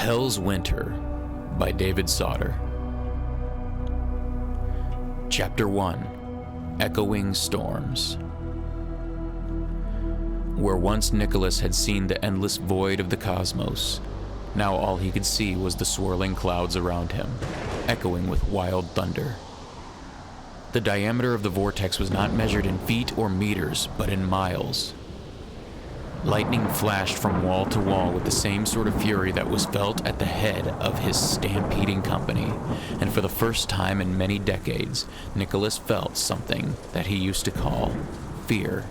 Hell's Winter by David Sauter. Chapter 1, Echoing Storms. Where once Nicholas had seen the endless void of the cosmos, now all he could see was the swirling clouds around him, echoing with wild thunder. The diameter of the vortex was not measured in feet or meters, but in miles. Lightning flashed from wall to wall with the same sort of fury that was felt at the head of his stampeding company, and for the first time in many decades, Nicholas felt something that he used to call fear.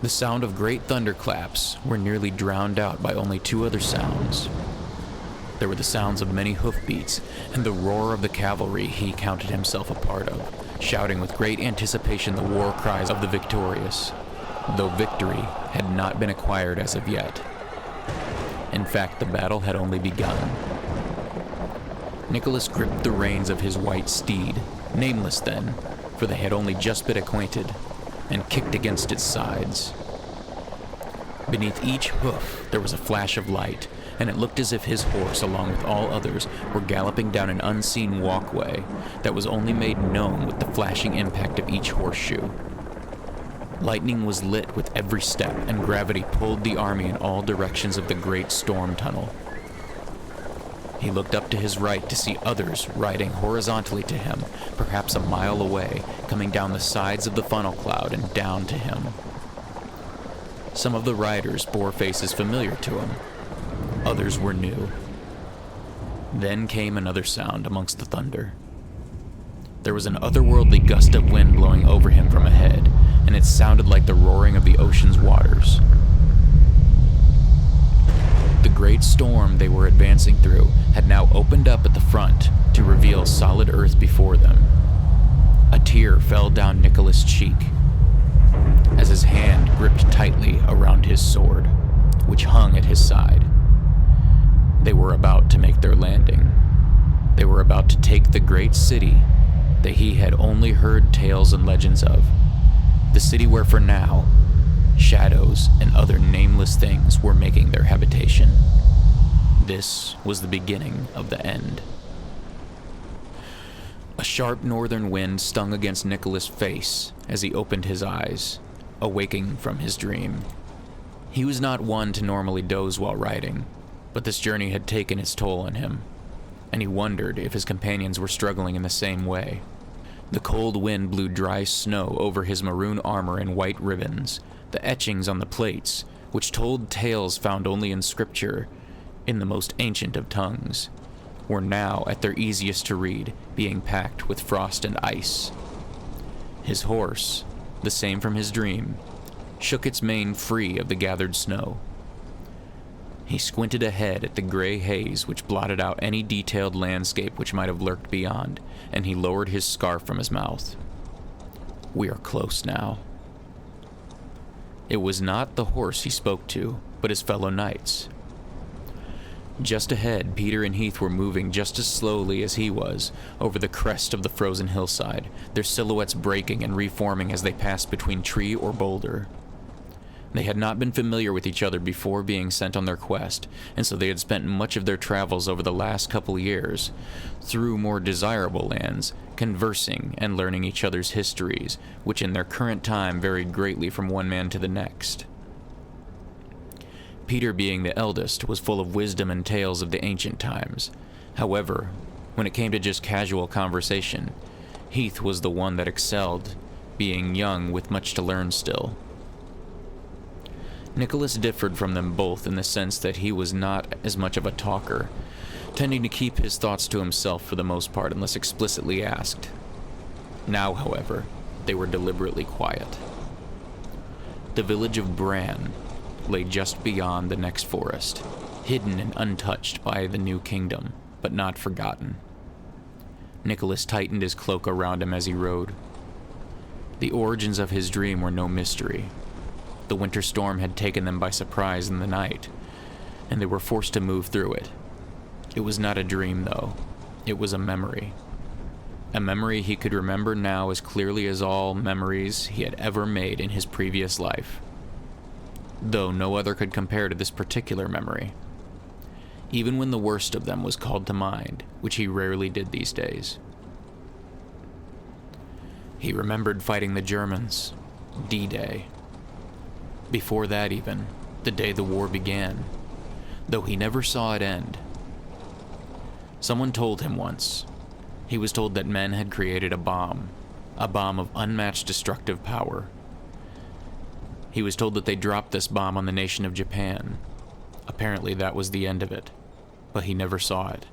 The sound of great thunderclaps were nearly drowned out by only two other sounds. There were the sounds of many hoofbeats and the roar of the cavalry he counted himself a part of, shouting with great anticipation the war cries of the victorious, though victory had not been acquired as of yet. In fact, the battle had only begun. Nicholas gripped the reins of his white steed, nameless then, for they had only just been acquainted, and kicked against its sides. Beneath each hoof there was a flash of light, and it looked as if his horse, along with all others, were galloping down an unseen walkway that was only made known with the flashing impact of each horseshoe. Lightning was lit with every step, and gravity pulled the army in all directions of the great storm tunnel. He looked up to his right to see others riding horizontally to him, perhaps a mile away, coming down the sides of the funnel cloud and down to him. Some of the riders bore faces familiar to him. Others were new. Then came another sound amongst the thunder. There was an otherworldly gust of wind blowing over him from ahead, and it sounded like the roaring of the ocean's waters. The great storm they were advancing through had now opened up at the front to reveal solid earth before them. A tear fell down Nicholas' cheek as his hand gripped tightly around his sword, which hung at his side. They were about to make their landing. They were about to take the great city that he had only heard tales and legends of. The city where for now, shadows and other nameless things were making their habitation. This was the beginning of the end. A sharp northern wind stung against Nicholas' face as he opened his eyes, awaking from his dream. He was not one to normally doze while riding, but this journey had taken its toll on him, and he wondered if his companions were struggling in the same way. The cold wind blew dry snow over his maroon armor in white ribbons. The etchings on the plates, which told tales found only in scripture, in the most ancient of tongues, were now at their easiest to read, being packed with frost and ice. His horse, the same from his dream, shook its mane free of the gathered snow. He squinted ahead at the gray haze which blotted out any detailed landscape which might have lurked beyond, and he lowered his scarf from his mouth. We are close now. It was not the horse he spoke to, but his fellow knights. Just ahead, Peter and Heath were moving just as slowly as he was over the crest of the frozen hillside, their silhouettes breaking and reforming as they passed between tree or boulder. They had not been familiar with each other before being sent on their quest, and so they had spent much of their travels over the last couple years, through more desirable lands, conversing and learning each other's histories, which in their current time varied greatly from one man to the next. Peter, being the eldest, was full of wisdom and tales of the ancient times. However, when it came to just casual conversation, Heath was the one that excelled, being young with much to learn still. Nicholas differed from them both in the sense that he was not as much of a talker, tending to keep his thoughts to himself for the most part unless explicitly asked. Now, however, they were deliberately quiet. The village of Bran lay just beyond the next forest, hidden and untouched by the new kingdom, but not forgotten. Nicholas tightened his cloak around him as he rode. The origins of his dream were no mystery. The winter storm had taken them by surprise in the night, and they were forced to move through it. It was not a dream, though. It was a memory. A memory he could remember now as clearly as all memories he had ever made in his previous life. though no other could compare to this particular memory, even when the worst of them was called to mind, which he rarely did these days. He remembered fighting the Germans, D-Day. Before that even, the day the war began, though he never saw it end. Someone told him once. He was told that men had created a bomb of unmatched destructive power. He was told that they dropped this bomb on the nation of Japan. Apparently that was the end of it, but he never saw it.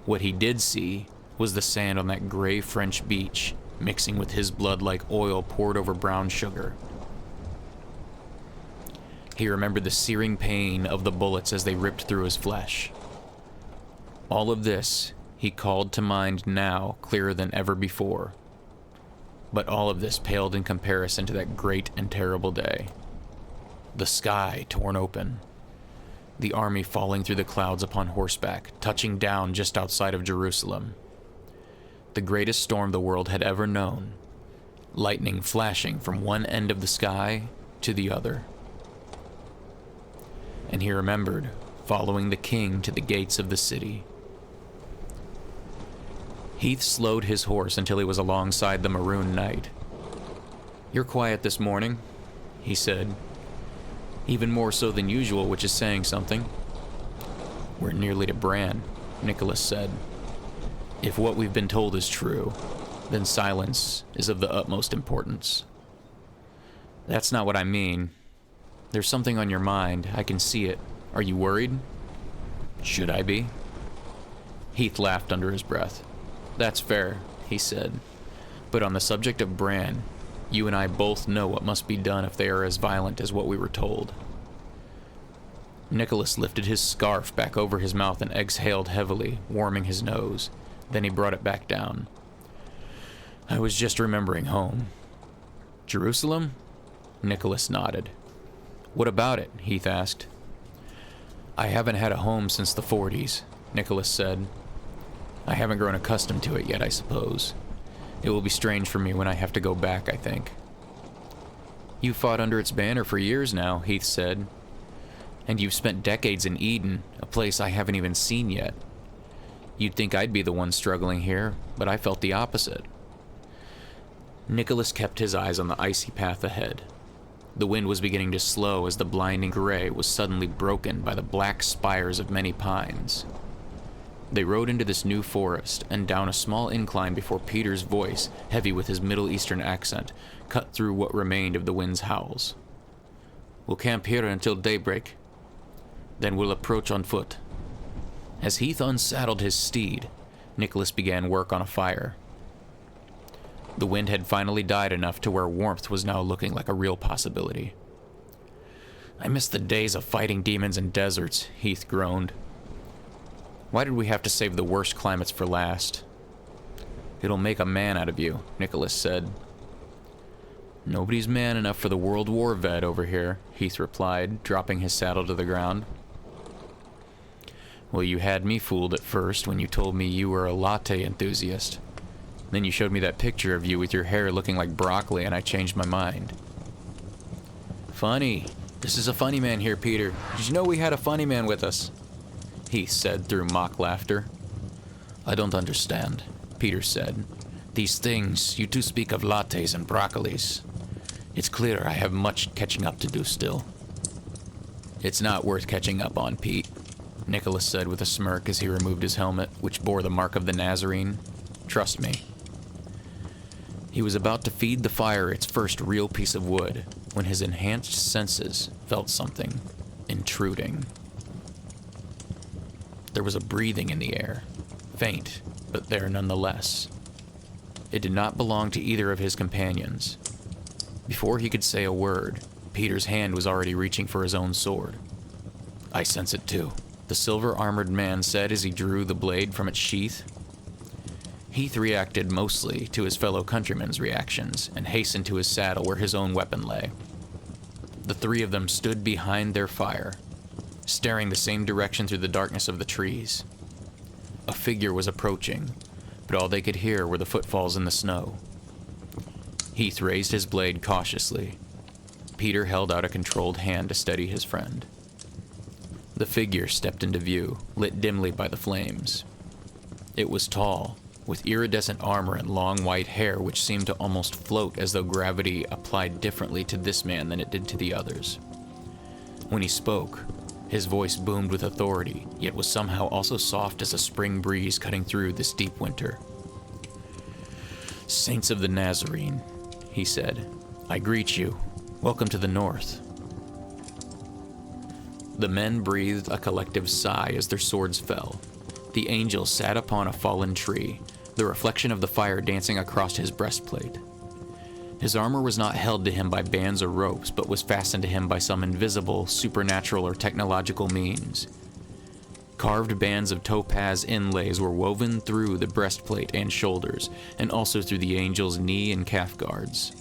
What he did see was the sand on that gray French beach mixing with his blood like oil poured over brown sugar. He remembered the searing pain of the bullets as they ripped through his flesh. All of this he called to mind now clearer than ever before. But all of this paled in comparison to that great and terrible day. The sky torn open. The army falling through the clouds upon horseback, touching down just outside of Jerusalem. The greatest storm the world had ever known. Lightning flashing from one end of the sky to the other. And he remembered following the king to the gates of the city. Heath slowed his horse until he was alongside the maroon knight. "You're quiet this morning," he said. "Even more so than usual, which is saying something." "We're nearly to Bran," Nicholas said. "If what we've been told is true, then silence is of the utmost importance." "That's not what I mean. There's something on your mind. I can see it. Are you worried?" "Should I be?" Heath laughed under his breath. "That's fair," he said. "But on the subject of Bran, you and I both know what must be done if they are as violent as what we were told." Nicholas lifted his scarf back over his mouth and exhaled heavily, warming his nose. Then he brought it back down. "I was just remembering home." "Jerusalem?" Nicholas nodded. "What about it?" Heath asked. "I haven't had a home since the 40s, Nicholas said. "I haven't grown accustomed to it yet, I suppose. It will be strange for me when I have to go back, I think." "You fought under its banner for years now," Heath said. "And you've spent decades in Eden, a place I haven't even seen yet. You'd think I'd be the one struggling here, but I felt the opposite." Nicholas kept his eyes on the icy path ahead. The wind was beginning to slow as the blinding gray was suddenly broken by the black spires of many pines. They rode into this new forest and down a small incline before Peter's voice, heavy with his Middle Eastern accent, cut through what remained of the wind's howls. "We'll camp here until daybreak. Then we'll approach on foot." As Heath unsaddled his steed, Nicholas began work on a fire. The wind had finally died enough to where warmth was now looking like a real possibility. "I miss the days of fighting demons in deserts," Heath groaned. "Why did we have to save the worst climates for last?" "It'll make a man out of you," Nicholas said. "Nobody's man enough for the World War vet over here," Heath replied, dropping his saddle to the ground. "Well, you had me fooled at first when you told me you were a latte enthusiast. Then you showed me that picture of you with your hair looking like broccoli and I changed my mind." "Funny. This is a funny man here, Peter. Did you know we had a funny man with us?" Heath said through mock laughter. "I don't understand," Peter said. "These things, you two speak of lattes and broccolis. It's clear I have much catching up to do still." "It's not worth catching up on, Pete," Nicholas said with a smirk as he removed his helmet, which bore the mark of the Nazarene. "Trust me." He was about to feed the fire its first real piece of wood when his enhanced senses felt something intruding. There was a breathing in the air, faint, but there nonetheless. It did not belong to either of his companions. Before he could say a word, Peter's hand was already reaching for his own sword. "I sense it too," the silver-armored man said as he drew the blade from its sheath. Heath reacted mostly to his fellow countrymen's reactions and hastened to his saddle where his own weapon lay. The three of them stood behind their fire, staring the same direction through the darkness of the trees. A figure was approaching, but all they could hear were the footfalls in the snow. Heath raised his blade cautiously. Peter held out a controlled hand to steady his friend. The figure stepped into view, lit dimly by the flames. It was tall, with iridescent armor and long white hair which seemed to almost float as though gravity applied differently to this man than it did to the others. When he spoke, his voice boomed with authority, yet was somehow also soft as a spring breeze cutting through this deep winter. "Saints of the Nazarene," he said, "I greet you. Welcome to the North." The men breathed a collective sigh as their swords fell. The angel sat upon a fallen tree, the reflection of the fire dancing across his breastplate. His armor was not held to him by bands or ropes, but was fastened to him by some invisible, supernatural, or technological means. Carved bands of topaz inlays were woven through the breastplate and shoulders, and also through the angel's knee and calf guards.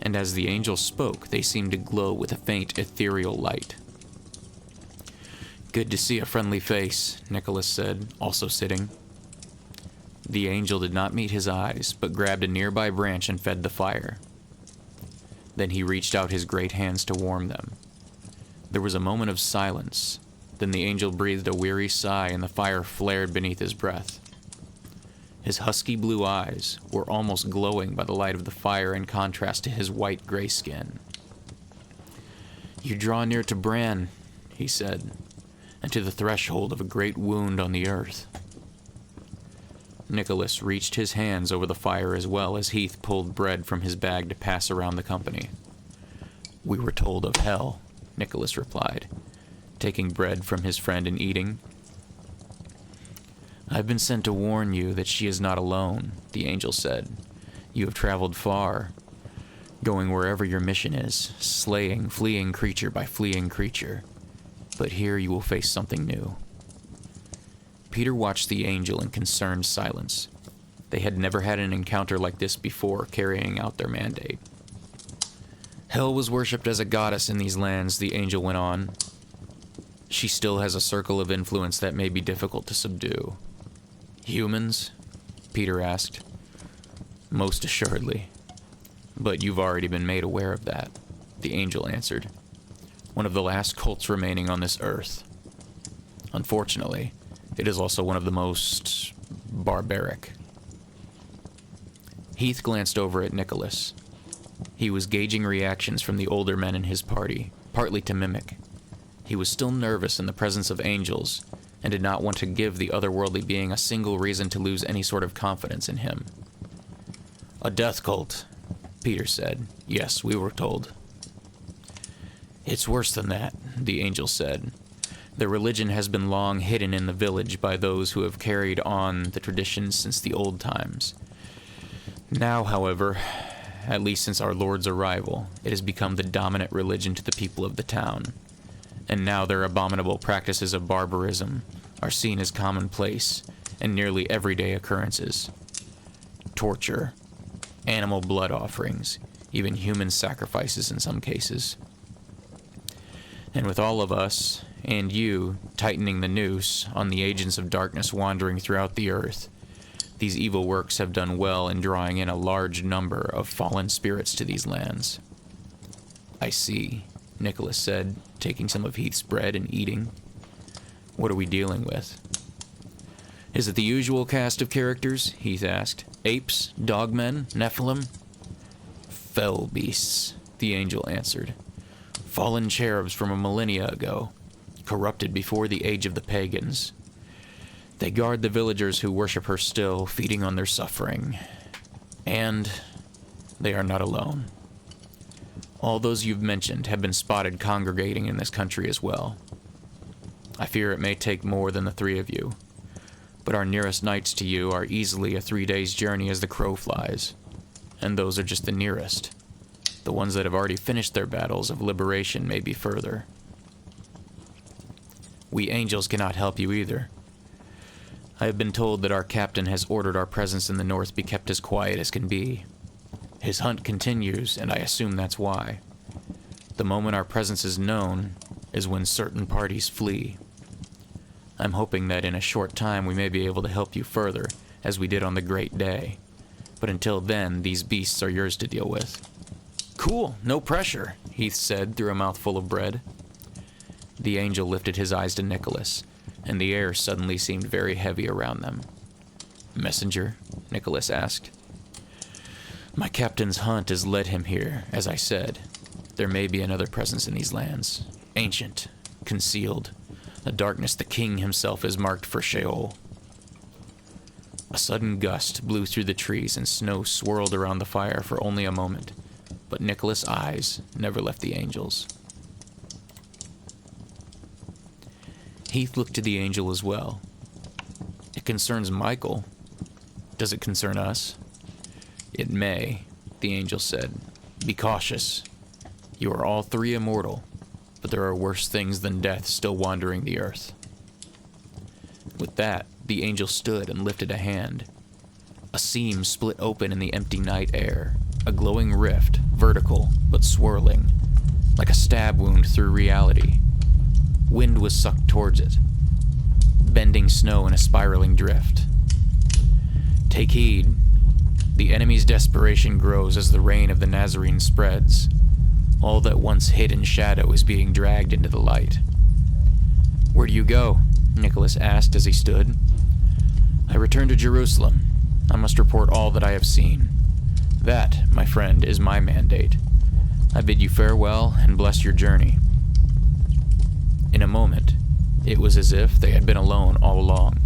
And as the angel spoke, they seemed to glow with a faint, ethereal light. "Good to see a friendly face," Nicholas said, also sitting. The angel did not meet his eyes, but grabbed a nearby branch and fed the fire. Then he reached out his great hands to warm them. There was a moment of silence. Then the angel breathed a weary sigh and the fire flared beneath his breath. His husky blue eyes were almost glowing by the light of the fire in contrast to his white gray skin. "You draw near to Bran," he said, "and to the threshold of a great wound on the earth." Nicholas reached his hands over the fire as well as Heath pulled bread from his bag to pass around the company. "We were told of hell," Nicholas replied, taking bread from his friend and eating. "I've been sent to warn you that she is not alone," the angel said. "You have traveled far, going wherever your mission is, slaying fleeing creature by fleeing creature. But here you will face something new." Peter watched the angel in concerned silence. They had never had an encounter like this before carrying out their mandate. "Hell was worshipped as a goddess in these lands," the angel went on. "She still has a circle of influence that may be difficult to subdue." "Humans?" Peter asked. "Most assuredly. But you've already been made aware of that," the angel answered. "One of the last cults remaining on this earth. Unfortunately, it is also one of the most barbaric." Heath glanced over at Nicholas. He was gauging reactions from the older men in his party, partly to mimic. He was still nervous in the presence of angels, and did not want to give the otherworldly being a single reason to lose any sort of confidence in him. "A death cult," Peter said. "Yes, we were told." "It's worse than that," the angel said. "Their religion has been long hidden in the village by those who have carried on the traditions since the old times. Now, however, at least since our Lord's arrival, it has become the dominant religion to the people of the town. And now their abominable practices of barbarism are seen as commonplace and nearly everyday occurrences. Torture, animal blood offerings, even human sacrifices in some cases. And with all of us, and you, tightening the noose on the agents of darkness wandering throughout the earth, these evil works have done well in drawing in a large number of fallen spirits to these lands." "I see," Nicholas said, taking some of Heath's bread and eating. "What are we dealing with?" "Is it the usual cast of characters?" Heath asked. "Apes? Dogmen? Nephilim?" "Fell beasts," the angel answered. "Fallen cherubs from a millennia ago, corrupted before the age of the pagans. They guard the villagers who worship her still, feeding on their suffering. And they are not alone. All those you've mentioned have been spotted congregating in this country as well. I fear it may take more than the three of you, but our nearest knights to you are easily a 3 days' journey as the crow flies, and those are just the nearest. The ones that have already finished their battles of liberation may be further. We angels cannot help you either. I have been told that our captain has ordered our presence in the north be kept as quiet as can be. His hunt continues, and I assume that's why. The moment our presence is known is when certain parties flee. I'm hoping that in a short time we may be able to help you further, as we did on the Great Day. But until then, these beasts are yours to deal with." "Cool, no pressure," Heath said through a mouthful of bread. The angel lifted his eyes to Nicholas, and the air suddenly seemed very heavy around them. Messenger? Nicholas asked. My captain's hunt has led him here, as I said. There may be another presence in these lands. Ancient, concealed, a darkness the king himself has marked for Sheol. A sudden gust blew through the trees and snow swirled around the fire for only a moment, but Nicholas' eyes never left the angels. Heath looked to the angel as well. It concerns Michael. Does it concern us? It may, the angel said. Be cautious. You are all three immortal, but there are worse things than death still wandering the earth. With that, the angel stood and lifted a hand. A seam split open in the empty night air, a glowing rift, vertical but swirling, like a stab wound through reality. Wind was sucked towards it, bending snow in a spiraling drift. Take heed. The enemy's desperation grows as the reign of the Nazarene spreads. All that once hid in shadow is being dragged into the light. Where do you go? Nicholas asked as he stood. I return to Jerusalem. I must report all that I have seen. That, my friend, is my mandate. I bid you farewell and bless your journey. In a moment, it was as if they had been alone all along.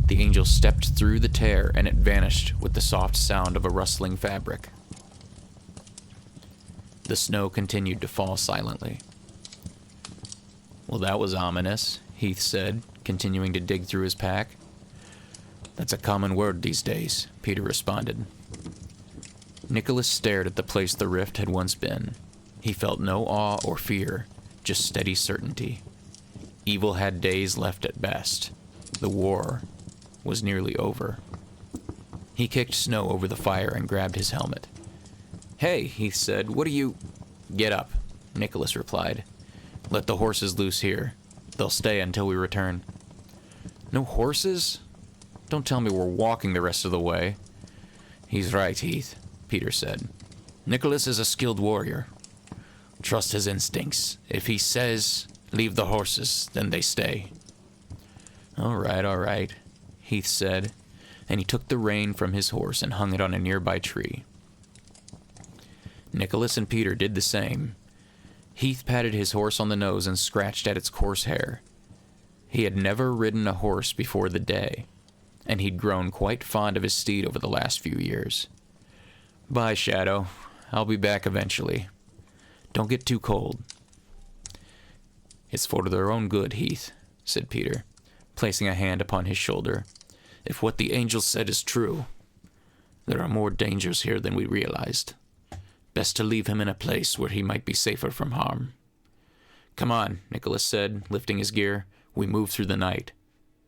The angel stepped through the tear and it vanished with the soft sound of a rustling fabric. The snow continued to fall silently. Well, that was ominous, Heath said, continuing to dig through his pack. That's a common word these days, Peter responded. Nicholas stared at the place the rift had once been. He felt no awe or fear, just steady certainty. Evil had days left at best. The war was nearly over. He kicked snow over the fire and grabbed his helmet. Hey, Heath said, what are you... Get up, Nicholas replied. Let the horses loose here. They'll stay until we return. No horses? Don't tell me we're walking the rest of the way. He's right, Heath, Peter said. Nicholas is a skilled warrior. Trust his instincts. If he says, leave the horses, then they stay. All right, Heath said, and he took the rein from his horse and hung it on a nearby tree. Nicholas and Peter did the same. Heath patted his horse on the nose and scratched at its coarse hair. He had never ridden a horse before the day, and he'd grown quite fond of his steed over the last few years. Bye, Shadow. I'll be back eventually. Don't get too cold. It's for their own good, Heath, said Peter, placing a hand upon his shoulder. If what the angel said is true, there are more dangers here than we realized. Best to leave him in a place where he might be safer from harm. Come on, Nicholas said, lifting his gear. We move through the night.